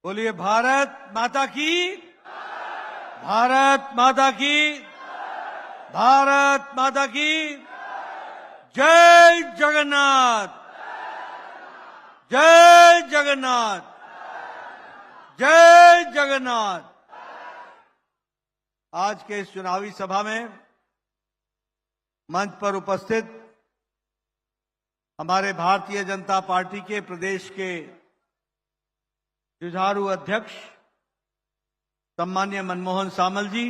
बोलिए भारत माता की, भारत माता की, भारत माता की। जय जगन्नाथ, जय जगन्नाथ, जय जगन्नाथ। आज के इस चुनावी सभा में मंच पर उपस्थित हमारे भारतीय जनता पार्टी के प्रदेश के जुझारू अध्यक्ष सम्मान्य मनमोहन सामल जी,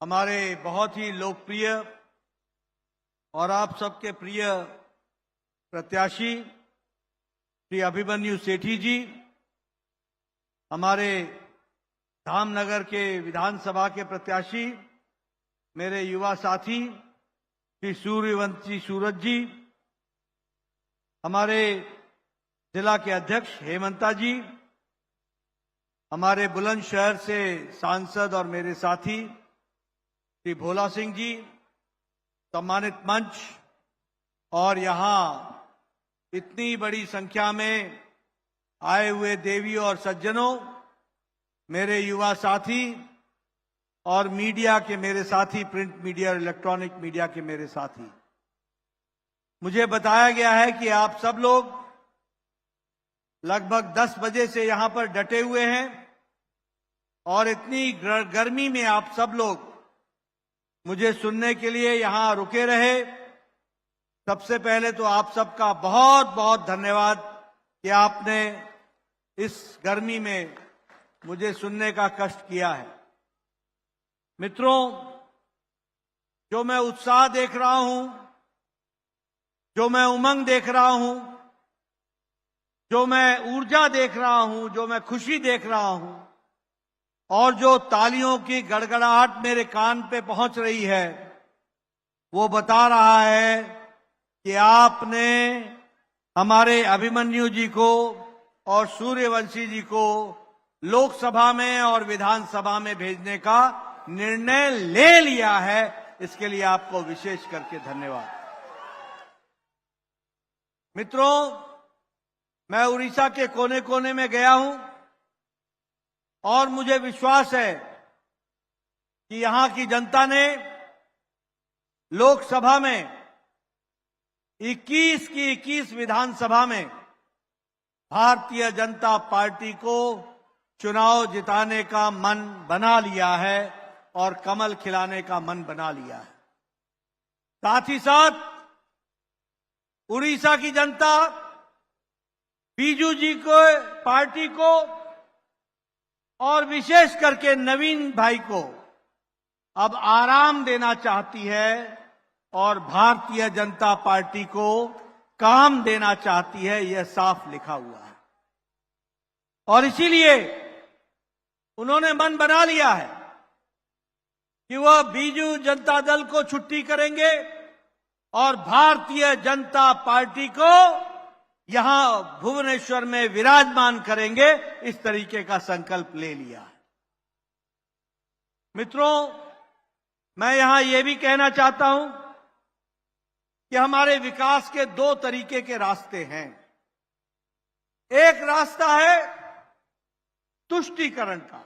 हमारे बहुत ही लोकप्रिय और आप सबके प्रिय प्रत्याशी श्री अभिमन्यु सेठी जी, हमारे धामनगर के विधानसभा के प्रत्याशी मेरे युवा साथी श्री सूर्यवंशी सूरज जी, हमारे जिला के अध्यक्ष हेमंता जी, हमारे बुलंदशहर से सांसद और मेरे साथी श्री भोला सिंह जी, सम्मानित मंच और यहां इतनी बड़ी संख्या में आए हुए देवी और सज्जनों, मेरे युवा साथी और मीडिया के मेरे साथी, प्रिंट मीडिया और इलेक्ट्रॉनिक मीडिया के मेरे साथी। मुझे बताया गया है कि आप सब लोग लगभग 10 बजे से यहां पर डटे हुए हैं और इतनी गर्मी में आप सब लोग मुझे सुनने के लिए यहां रुके रहे। सबसे पहले तो आप सबका बहुत बहुत धन्यवाद कि आपने इस गर्मी में मुझे सुनने का कष्ट किया है। मित्रों, जो मैं उत्साह देख रहा हूं, जो मैं उमंग देख रहा हूं, जो मैं ऊर्जा देख रहा हूं, जो मैं खुशी देख रहा हूं और जो तालियों की गड़गड़ाहट मेरे कान पे पहुंच रही है, वो बता रहा है कि आपने हमारे अभिमन्यु जी को और सूर्यवंशी जी को लोकसभा में और विधानसभा में भेजने का निर्णय ले लिया है। इसके लिए आपको विशेष करके धन्यवाद। मित्रों, मैं उड़ीसा के कोने कोने में गया हूं और मुझे विश्वास है कि यहां की जनता ने लोकसभा में 21 की 21 विधानसभा में भारतीय जनता पार्टी को चुनाव जिताने का मन बना लिया है और कमल खिलाने का मन बना लिया है। साथ ही साथ उड़ीसा की जनता बीजू जी को, पार्टी को और विशेष करके नवीन भाई को अब आराम देना चाहती है और भारतीय जनता पार्टी को काम देना चाहती है। यह साफ लिखा हुआ है और इसीलिए उन्होंने मन बना लिया है कि वह बीजू जनता दल को छुट्टी करेंगे और भारतीय जनता पार्टी को यहां भुवनेश्वर में विराजमान करेंगे। इस तरीके का संकल्प ले लिया है। मित्रों, मैं यहां यह भी कहना चाहता हूं कि हमारे विकास के 2 तरीके के रास्ते हैं। एक रास्ता है तुष्टीकरण का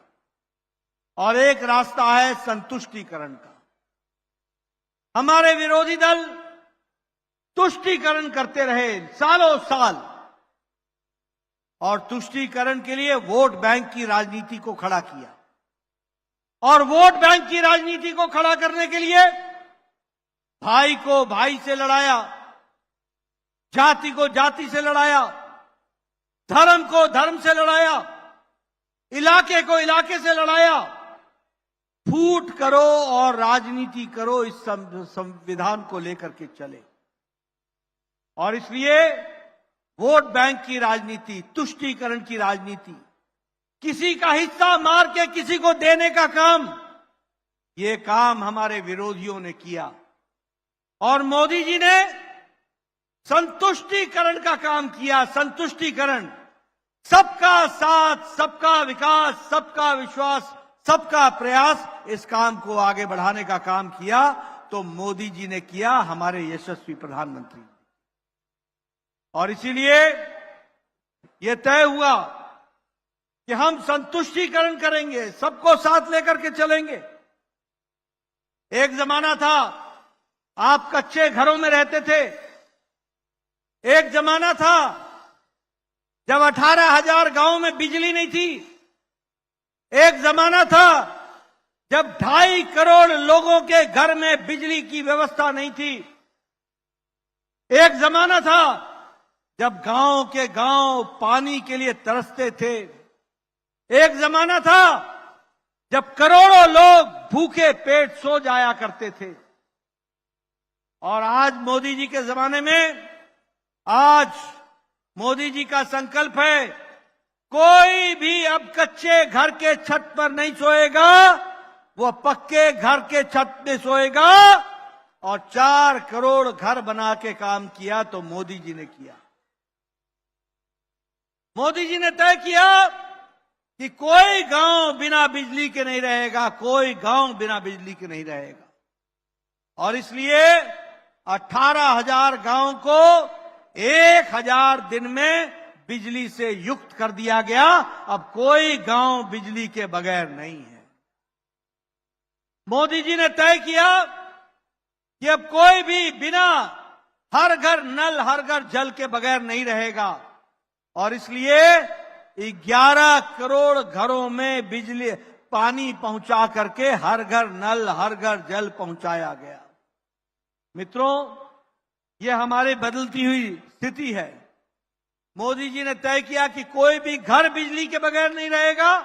और एक रास्ता है संतुष्टीकरण का। हमारे विरोधी दल तुष्टीकरण करते रहे सालों साल और तुष्टीकरण के लिए वोट बैंक की राजनीति को खड़ा किया और वोट बैंक की राजनीति को खड़ा करने के लिए भाई को भाई से लड़ाया, जाति को जाति से लड़ाया, धर्म को धर्म से लड़ाया, इलाके को इलाके से लड़ाया। फूट करो और राजनीति करो, इस संविधान को लेकर के चले और इसलिए वोट बैंक की राजनीति, तुष्टीकरण की राजनीति, किसी का हिस्सा मार के किसी को देने का काम, ये काम हमारे विरोधियों ने किया और मोदी जी ने संतुष्टीकरण का काम किया। संतुष्टीकरण, सबका साथ, सबका विकास, सबका विश्वास, सबका प्रयास, इस काम को आगे बढ़ाने का काम किया तो मोदी जी ने किया, हमारे यशस्वी प्रधानमंत्री। और इसीलिए यह तय हुआ कि हम संतुष्टिकरण करेंगे, सबको साथ लेकर के चलेंगे। एक जमाना था आप कच्चे घरों में रहते थे। एक जमाना था जब 18,000 गांव में बिजली नहीं थी। एक जमाना था जब 2.5 करोड़ लोगों के घर में बिजली की व्यवस्था नहीं थी। एक जमाना था जब गांव के गांव पानी के लिए तरसते थे। एक जमाना था जब करोड़ों लोग भूखे पेट सो जाया करते थे। और आज मोदी जी के जमाने में, आज मोदी जी का संकल्प है, कोई भी अब कच्चे घर के छत पर नहीं सोएगा, वो पक्के घर के छत में सोएगा। और 4 करोड़ घर बना के काम किया तो मोदी जी ने किया। मोदी जी ने तय किया कि कोई गांव बिना बिजली के नहीं रहेगा, कोई गांव बिना बिजली के नहीं रहेगा। और इसलिए 18,000 गांव को 1,000 दिन में बिजली से युक्त कर दिया गया। अब कोई गांव बिजली के बगैर नहीं है। मोदी जी ने तय किया कि अब कोई भी बिना हर घर नल, हर घर जल के बगैर नहीं रहेगा। और इसलिए 11 करोड़ घरों में बिजली पानी पहुंचा करके हर घर नल, हर घर जल पहुंचाया गया। मित्रों, यह हमारी बदलती हुई स्थिति है। मोदी जी ने तय किया कि कोई भी घर बिजली के बगैर नहीं रहेगा,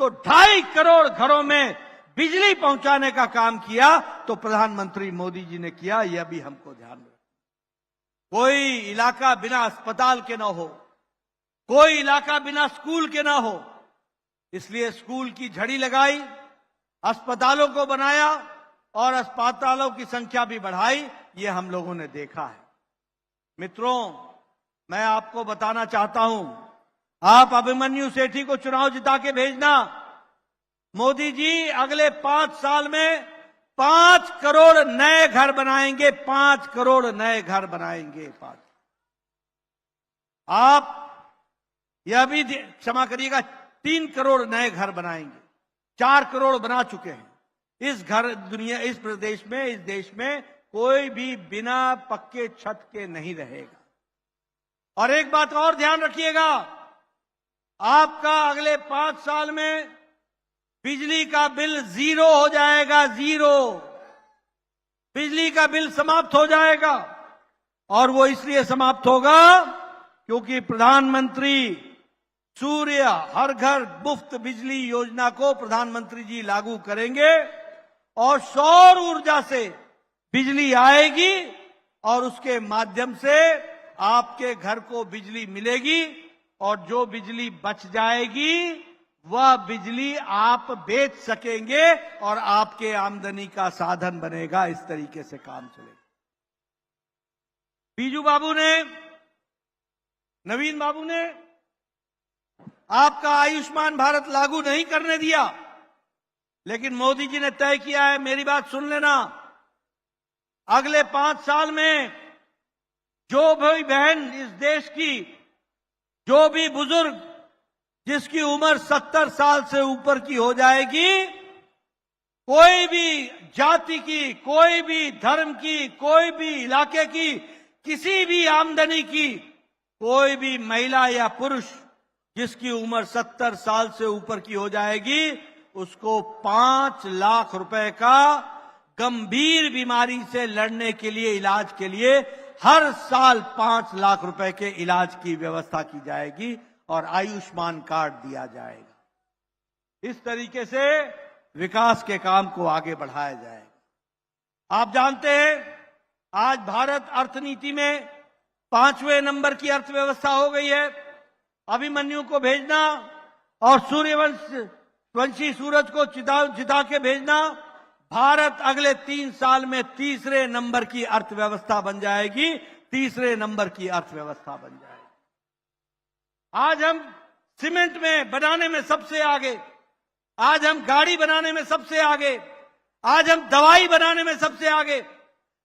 तो 2.5 करोड़ घरों में बिजली पहुंचाने का काम किया तो प्रधानमंत्री मोदी जी ने किया। यह भी हमको ध्यान रखना। कोई इलाका बिना अस्पताल के ना हो, कोई इलाका बिना स्कूल के ना हो। इसलिए स्कूल की झड़ी लगाई, अस्पतालों को बनाया और अस्पतालों की संख्या भी बढ़ाई। ये हम लोगों ने देखा है। मित्रों, मैं आपको बताना चाहता हूं, आप अभिमन्यु सेठी को चुनाव जिता के भेजना। मोदी जी अगले 5 साल में 5 करोड़ नए घर बनाएंगे, 5 करोड़ नए घर बनाएंगे। आप यह भी क्षमा करिएगा, 3 करोड़ नए घर बनाएंगे। 4 करोड़ बना चुके हैं। इस प्रदेश में, इस देश में कोई भी बिना पक्के छत के नहीं रहेगा। और एक बात और ध्यान रखिएगा, आपका अगले 5 साल में बिजली का बिल 0 हो जाएगा। 0 बिजली का बिल समाप्त हो जाएगा। और वो इसलिए समाप्त होगा क्योंकि प्रधानमंत्री सूर्य हर घर मुफ्त बिजली योजना को प्रधानमंत्री जी लागू करेंगे। और सौर ऊर्जा से बिजली आएगी और उसके माध्यम से आपके घर को बिजली मिलेगी। और जो बिजली बच जाएगी वह बिजली आप बेच सकेंगे और आपके आमदनी का साधन बनेगा। इस तरीके से काम चलेगा। बीजू बाबू ने, नवीन बाबू ने आपका आयुष्मान भारत लागू नहीं करने दिया, लेकिन मोदी जी ने तय किया है, मेरी बात सुन लेना, अगले 5 साल में जो भी बहन इस देश की, जो भी बुजुर्ग जिसकी उम्र 70 साल से ऊपर की हो जाएगी, कोई भी जाति की, कोई भी धर्म की, कोई भी इलाके की, किसी भी आमदनी की कोई भी महिला या पुरुष जिसकी उम्र 70 साल से ऊपर की हो जाएगी, उसको 5 लाख रुपए का गंभीर बीमारी से लड़ने के लिए, इलाज के लिए हर साल 5 लाख रुपए के इलाज की व्यवस्था की जाएगी और आयुष्मान कार्ड दिया जाएगा। इस तरीके से विकास के काम को आगे बढ़ाया जाएगा। आप जानते हैं आज भारत अर्थनीति में 5वें नंबर की अर्थव्यवस्था हो गई है। अभिमन्यु को भेजना और सूर्यवंशी सूरज को जिता के भेजना, भारत अगले 3 साल में 3रे नंबर की अर्थव्यवस्था बन जाएगी। 3रे नंबर की अर्थव्यवस्था बन जाएगी। आज हम सीमेंट में बनाने में सबसे आगे, आज हम गाड़ी बनाने में सबसे आगे, आज हम दवाई बनाने में सबसे आगे,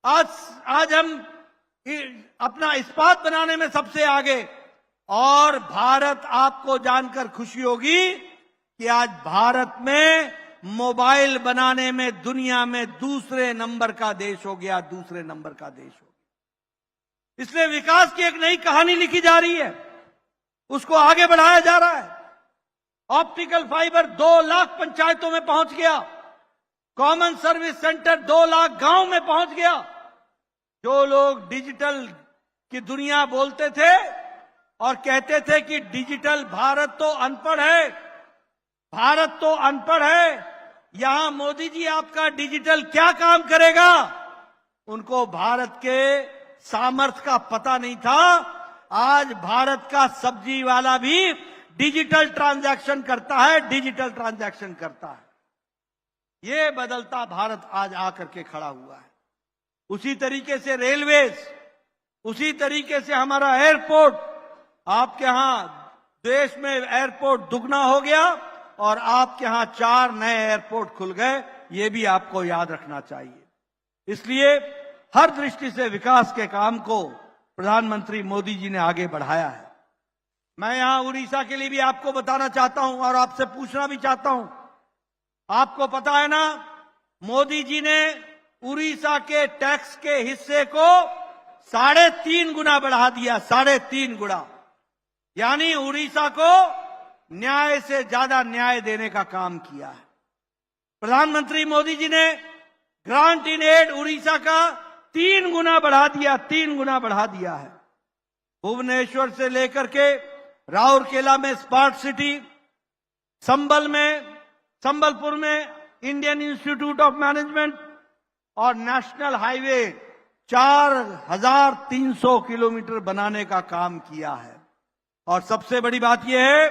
आज हम अपना इस्पात बनाने में सबसे आगे। और भारत, आपको जानकर खुशी होगी कि आज भारत में मोबाइल बनाने में दुनिया में दूसरे नंबर का देश हो गया, दूसरे नंबर का देश हो गया। इसलिए विकास की एक नई कहानी लिखी जा रही है, उसको आगे बढ़ाया जा रहा है। ऑप्टिकल फाइबर 2 लाख पंचायतों में पहुंच गया, कॉमन सर्विस सेंटर 2 लाख गांव में पहुंच गया। जो लोग डिजिटल की दुनिया बोलते थे और कहते थे कि डिजिटल भारत तो अनपढ़ है, भारत तो अनपढ़ है, यहां मोदी जी आपका डिजिटल क्या काम करेगा, उनको भारत के सामर्थ्य का पता नहीं था। आज भारत का सब्जी वाला भी डिजिटल ट्रांजैक्शन करता है, डिजिटल ट्रांजैक्शन करता है। ये बदलता भारत आज आकर के खड़ा हुआ है। उसी तरीके से रेलवेज, उसी तरीके से हमारा एयरपोर्ट, आपके यहां देश में एयरपोर्ट दुगना हो गया और आपके यहां 4 नए एयरपोर्ट खुल गए, ये भी आपको याद रखना चाहिए। इसलिए हर दृष्टि से विकास के काम को प्रधानमंत्री मोदी जी ने आगे बढ़ाया है। मैं यहां उड़ीसा के लिए भी आपको बताना चाहता हूं और आपसे पूछना भी चाहता हूं। आपको पता है ना, मोदी जी ने उड़ीसा के टैक्स के हिस्से को 3.5 गुना बढ़ा दिया, 3.5 गुना। यानी उड़ीसा को न्याय से ज्यादा न्याय देने का काम किया है। प्रधानमंत्री मोदी जी ने ग्रांट इन एड उड़ीसा का 3 गुना बढ़ा दिया, 3 गुना बढ़ा दिया है। भुवनेश्वर से लेकर के राउरकेला में स्मार्ट सिटी, संबलपुर में इंडियन इंस्टीट्यूट ऑफ मैनेजमेंट और नेशनल हाईवे 4300 किलोमीटर बनाने का काम किया है। और सबसे बड़ी बात यह है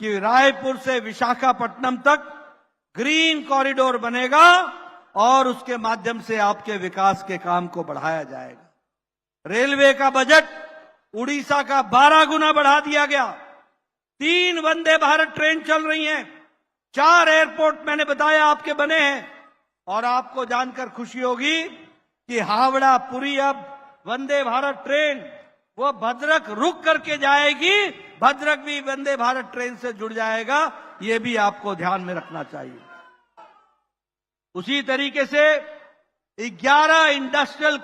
कि रायपुर से विशाखापट्टनम तक ग्रीन कॉरिडोर बनेगा और उसके माध्यम से आपके विकास के काम को बढ़ाया जाएगा। रेलवे का बजट उड़ीसा का 12 गुना बढ़ा दिया गया। 3 वंदे भारत ट्रेन चल रही हैं, 4 एयरपोर्ट मैंने बताया आपके बने हैं। और आपको जानकर खुशी होगी कि हावड़ा पुरी अब वंदे भारत ट्रेन वो भद्रक रुक करके जाएगी, भद्रक भी वंदे भारत ट्रेन से जुड़ जाएगा। ये भी आपको ध्यान में रखना चाहिए। उसी तरीके से 11 इंडस्ट्रियल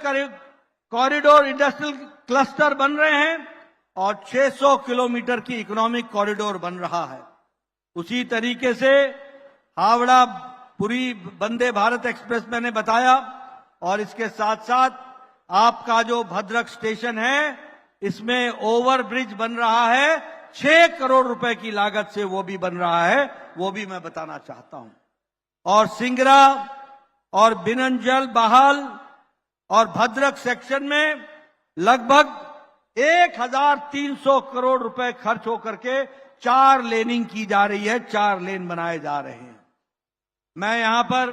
कॉरिडोर, इंडस्ट्रियल क्लस्टर बन रहे हैं और 600 किलोमीटर की इकोनॉमिक कॉरिडोर बन रहा है। उसी तरीके से हावड़ा पुरी वंदे भारत एक्सप्रेस मैंने बताया, और इसके साथ साथ आपका जो भद्रक स्टेशन है, इसमें ओवरब्रिज बन रहा है, 6 करोड़ रुपए की लागत से वो भी बन रहा है, वो भी मैं बताना चाहता हूं। और सिंगरा और बिनंजल बहाल और भद्रक सेक्शन में लगभग 1300 करोड़ रुपए खर्च होकर के 4 लेनिंग की जा रही है, 4 लेन बनाए जा रहे हैं। मैं यहां पर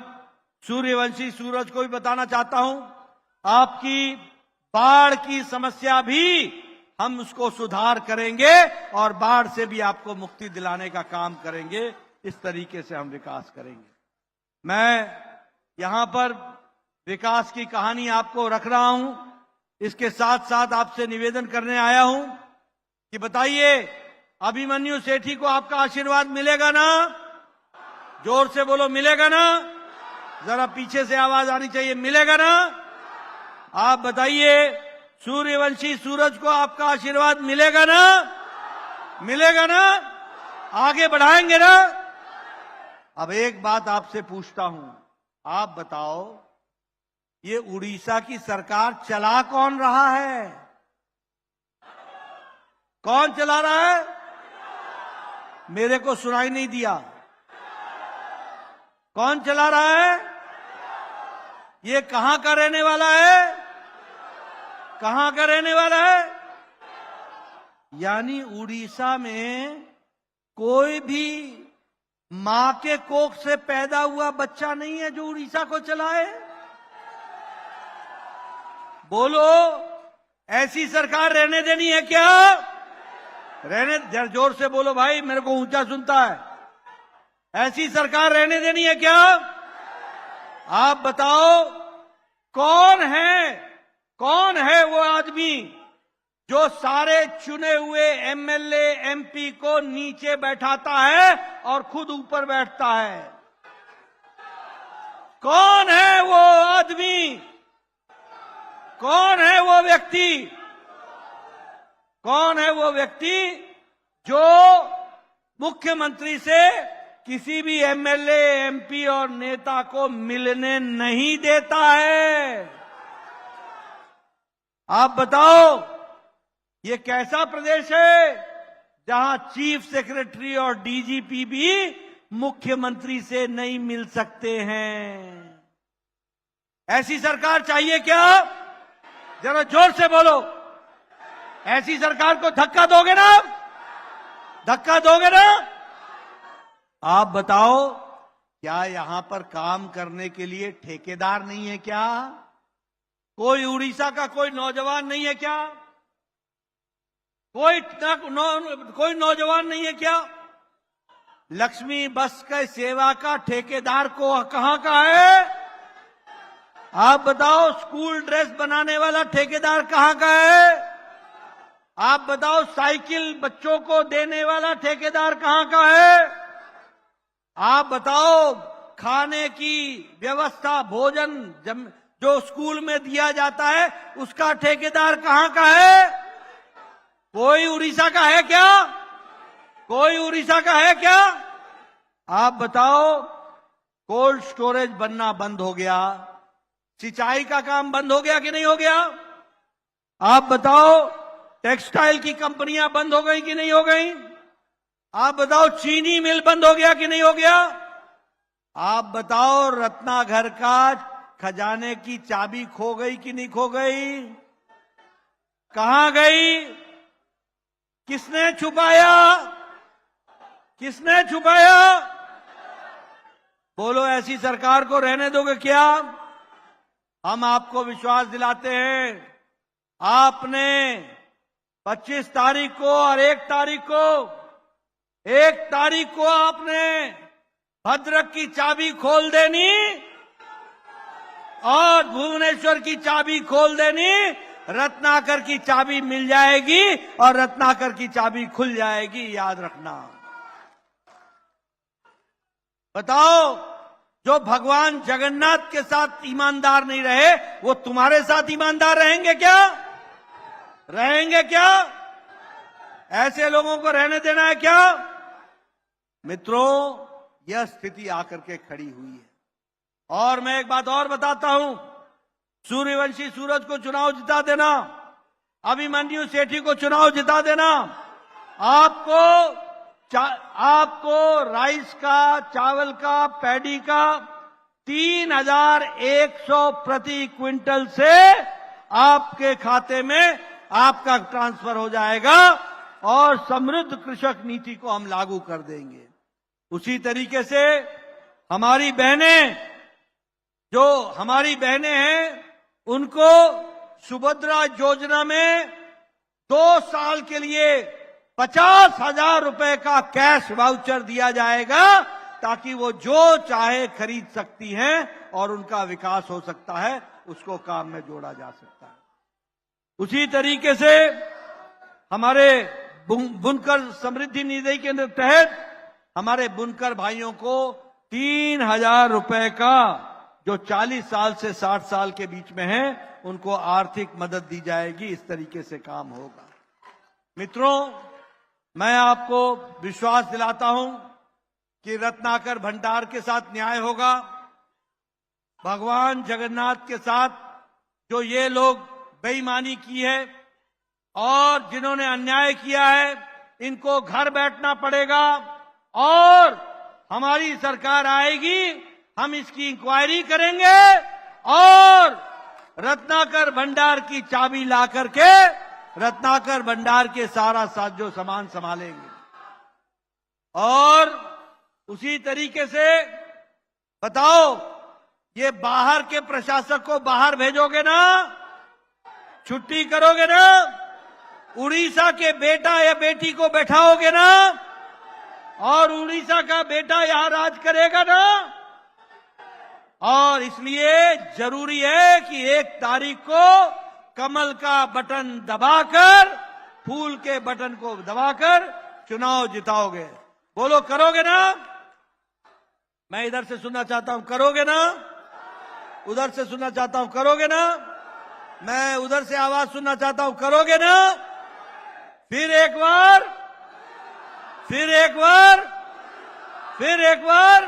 सूर्यवंशी सूरज को भी बताना चाहता हूं, आपकी बाढ़ की समस्या भी हम उसको सुधार करेंगे और बाढ़ से भी आपको मुक्ति दिलाने का काम करेंगे। इस तरीके से हम विकास करेंगे। मैं यहां पर विकास की कहानी आपको रख रहा हूं, इसके साथ साथ आपसे निवेदन करने आया हूं कि बताइए, अभिमन्यु सेठी को आपका आशीर्वाद मिलेगा ना? जोर से बोलो, मिलेगा ना? जरा पीछे से आवाज आनी चाहिए, मिलेगा ना? आप बताइए, सूर्यवंशी सूरज को आपका आशीर्वाद मिलेगा ना? मिलेगा ना? आगे बढ़ाएंगे ना? अब एक बात आपसे पूछता हूं, आप बताओ, ये उड़ीसा की सरकार चला कौन रहा है? कौन चला रहा है? मेरे को सुनाई नहीं दिया। कौन चला रहा है? ये कहां का रहने वाला है? कहां का रहने वाला है? यानी उड़ीसा में कोई भी मां के कोख से पैदा हुआ बच्चा नहीं है जो उड़ीसा को चलाए। बोलो, ऐसी सरकार रहने देनी है क्या? रहने, जरा जोर से बोलो भाई, मेरे को ऊंचा सुनता है। ऐसी सरकार रहने देनी है क्या? आप बताओ, कौन है वो आदमी जो सारे चुने हुए एमएलए एमपी को नीचे बैठाता है और खुद ऊपर बैठता है। कौन है वो आदमी? कौन है वो व्यक्ति? कौन है वो व्यक्ति जो मुख्यमंत्री से किसी भी एमएलए एमपी और नेता को मिलने नहीं देता है? आप बताओ, ये कैसा प्रदेश है जहां चीफ सेक्रेटरी और डीजीपी भी मुख्यमंत्री से नहीं मिल सकते हैं? ऐसी सरकार चाहिए क्या? जरा जोर से बोलो। ऐसी सरकार को धक्का दोगे ना? धक्का दोगे ना? आप बताओ, क्या यहां पर काम करने के लिए ठेकेदार नहीं है क्या? कोई उड़ीसा का कोई नौजवान नहीं है क्या? कोई नौजवान नहीं है क्या? लक्ष्मी बस के सेवा का ठेकेदार को कहां का है? आप बताओ, स्कूल ड्रेस बनाने वाला ठेकेदार कहां का है? आप बताओ, साइकिल बच्चों को देने वाला ठेकेदार कहां का है? आप बताओ, खाने की व्यवस्था, भोजन जो स्कूल में दिया जाता है, उसका ठेकेदार कहां का है? कोई उड़ीसा का है क्या? कोई उड़ीसा का है क्या? आप बताओ, कोल्ड स्टोरेज बनना बंद हो गया, सिंचाई का काम बंद हो गया कि नहीं हो गया? आप बताओ, टेक्सटाइल की कंपनियां बंद हो गई कि नहीं हो गई? आप बताओ, चीनी मिल बंद हो गया कि नहीं हो गया? आप बताओ, रत्नाघर का खजाने की चाबी खो गई कि नहीं खो गई? कहां गई? किसने छुपाया? किसने छुपाया? बोलो, ऐसी सरकार को रहने दोगे क्या? हम आपको विश्वास दिलाते हैं, आपने 25 तारीख को और 1 तारीख को आपने भद्रक की चाबी खोल देनी और भुवनेश्वर की चाबी खोल देनी। रत्नाकर की चाबी मिल जाएगी और रत्नाकर की चाबी खुल जाएगी, याद रखना। बताओ, जो भगवान जगन्नाथ के साथ ईमानदार नहीं रहे, वो तुम्हारे साथ ईमानदार रहेंगे क्या? रहेंगे क्या? ऐसे लोगों को रहने देना है क्या? मित्रों, यह स्थिति आकर के खड़ी हुई है। और मैं एक बात और बताता हूं, सूर्यवंशी सूरज को चुनाव जिता देना, अभिमन्यु सेठी को चुनाव जिता देना, आपको राइस का, चावल का, पैडी का 3100 प्रति क्विंटल से आपके खाते में आपका ट्रांसफर हो जाएगा और समृद्ध कृषक नीति को हम लागू कर देंगे। उसी तरीके से हमारी बहनें हैं, उनको सुभद्रा योजना में 2 साल के लिए 50,000 रुपए का कैश वाउचर दिया जाएगा, ताकि वो जो चाहे खरीद सकती हैं और उनका विकास हो सकता है, उसको काम में जोड़ा जा सकता है। उसी तरीके से हमारे बुनकर समृद्धि निधि के तहत हमारे बुनकर भाइयों को 3,000 रुपए का, जो 40 साल से 60 साल के बीच में हैं, उनको आर्थिक मदद दी जाएगी। इस तरीके से काम होगा। मित्रों, मैं आपको विश्वास दिलाता हूं कि रत्नाकर भंडार के साथ न्याय होगा। भगवान जगन्नाथ के साथ जो ये लोग बेईमानी की है और जिन्होंने अन्याय किया है, इनको घर बैठना पड़ेगा और हमारी सरकार आएगी, हम इसकी इंक्वायरी करेंगे और रत्नाकर भंडार की चाबी ला करके रत्नाकर भंडार के सारा साजो सामान संभालेंगे। और उसी तरीके से बताओ, ये बाहर के प्रशासक को बाहर भेजोगे ना? छुट्टी करोगे ना? उड़ीसा के बेटा या बेटी को बैठाओगे ना? और उड़ीसा का बेटा यहां राज करेगा ना? और इसलिए जरूरी है कि 1 तारीख को कमल का बटन दबाकर, फूल के बटन को दबाकर चुनाव जिताओगे। बोलो करोगे ना? मैं इधर से सुनना चाहता हूं, करोगे ना? उधर से सुनना चाहता हूं, करोगे ना? मैं उधर से आवाज सुनना चाहता हूं, करोगे ना? फिर एक बार, फिर एक बार, फिर एक बार,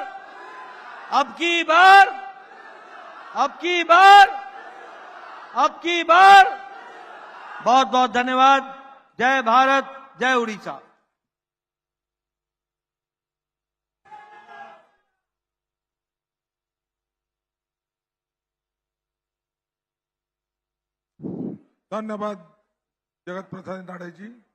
अब की बार, अब की बार, अब की बार। बहुत बहुत धन्यवाद। जय भारत, जय उड़ीसा। धन्यवाद जगत प्रसाद नाडे जी।